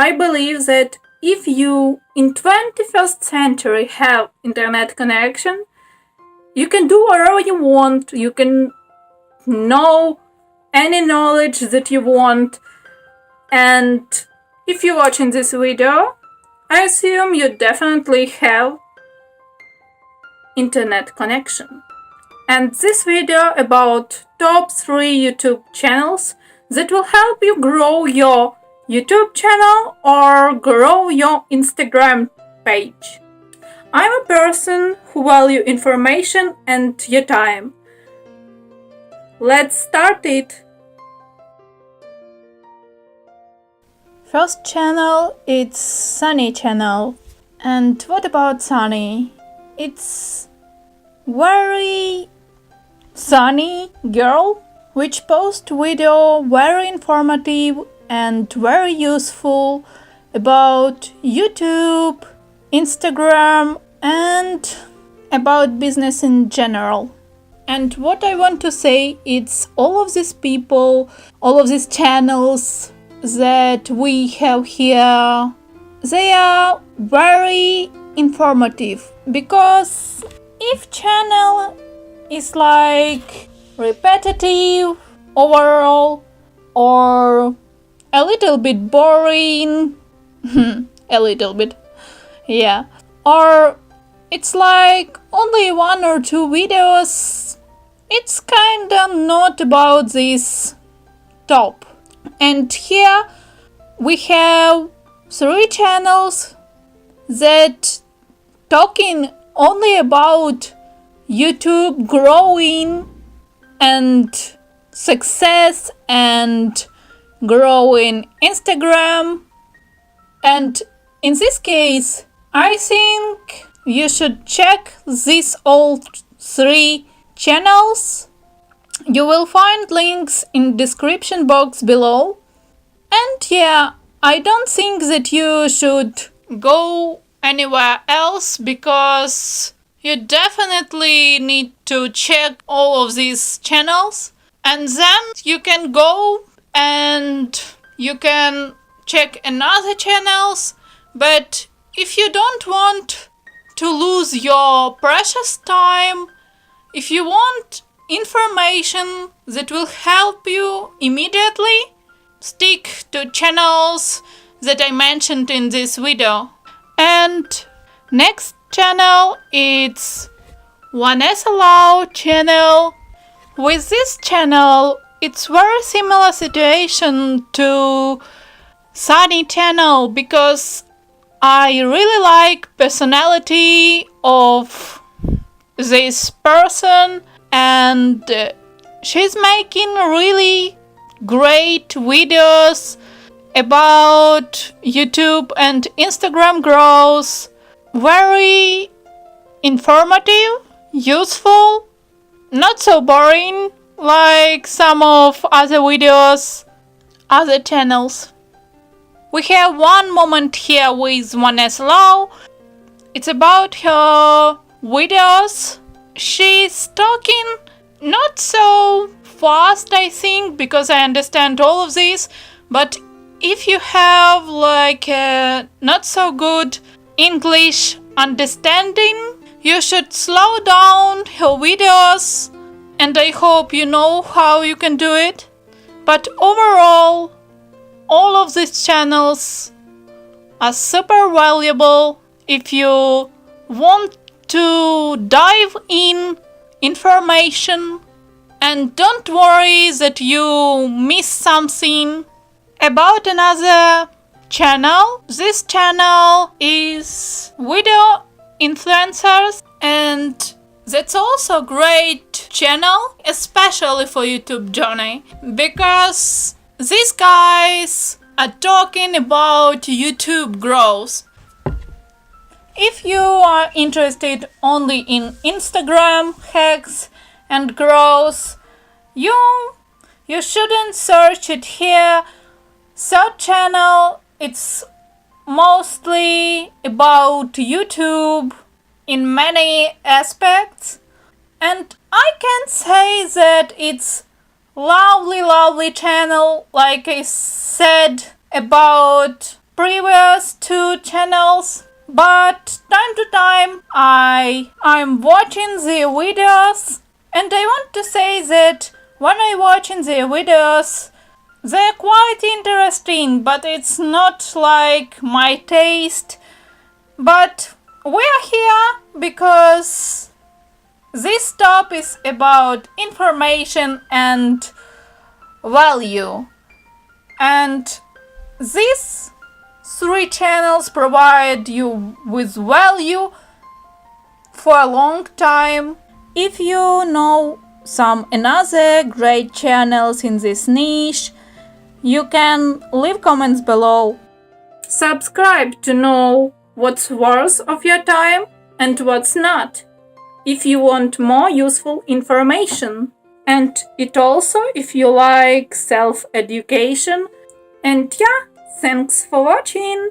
I believe that if you in 21st century have internet connection, you can do whatever you want, you can know any knowledge that you want, and if you're watching this video, I assume you definitely have internet connection. And this video about top 3 YouTube channels that will help you grow your YouTube channel or grow your Instagram page. I'm a person who values information and your time. Let's start it. First channel, it's Sunny channel. And what about Sunny? It's very sunny girl which post video very informative and very useful about YouTube, Instagram, and about business in general. And what I want to say is all of these people, all of these channels that we have here, they are very informative, because if channel is like repetitive overall or a little bit boring, a little bit, yeah, or it's like only 1 or 2 videos, it's kinda not about this top. And here we have 3 channels that talking only about YouTube growing and success and growing Instagram. And in this case, I think you should check these all 3 channels. You will find links in description box below. And yeah, I don't think that you should go anywhere else, because you definitely need to check all of these channels, and then you can go and you can check another channels. But if you don't want to lose your precious time, if you want information that will help you immediately, stick to channels that I mentioned in this video. And next channel, it's Vanessa Lau channel. With this channel, it's very similar situation to Sunny channel, because I really like personality of this person, and she's making really great videos about YouTube and Instagram growth. Very informative, useful, not so boring like some of other videos, other channels. We have one moment here with Vanessa Lau. It's about her videos. She's talking not so fast, I think, because I understand all of this, but if you have like a not so good English understanding, you should slow down her videos, and I hope you know how you can do it. But overall, all of these channels are super valuable if you want to dive in information, and don't worry that you miss something. About another channel, this channel is video influencers, and that's also great channel, especially for YouTube journey, because these guys are talking about YouTube growth. If you are interested only in Instagram hacks and growth, you shouldn't search it here. Third channel, it's mostly about YouTube in many aspects, and I can say that it's lovely channel, like I said, about previous two channels, but time to time I'm watching the videos, and I want to say that when I watching the videos, they're quite interesting, but it's not like my taste. But we're here because this topic is about information and value, and these three channels provide you with value for a long time. If you know some another great channels in this niche, you can leave comments below. Subscribe to know what's worth of your time and what's not, if you want more useful information. And it also if you like self-education. And yeah, thanks for watching!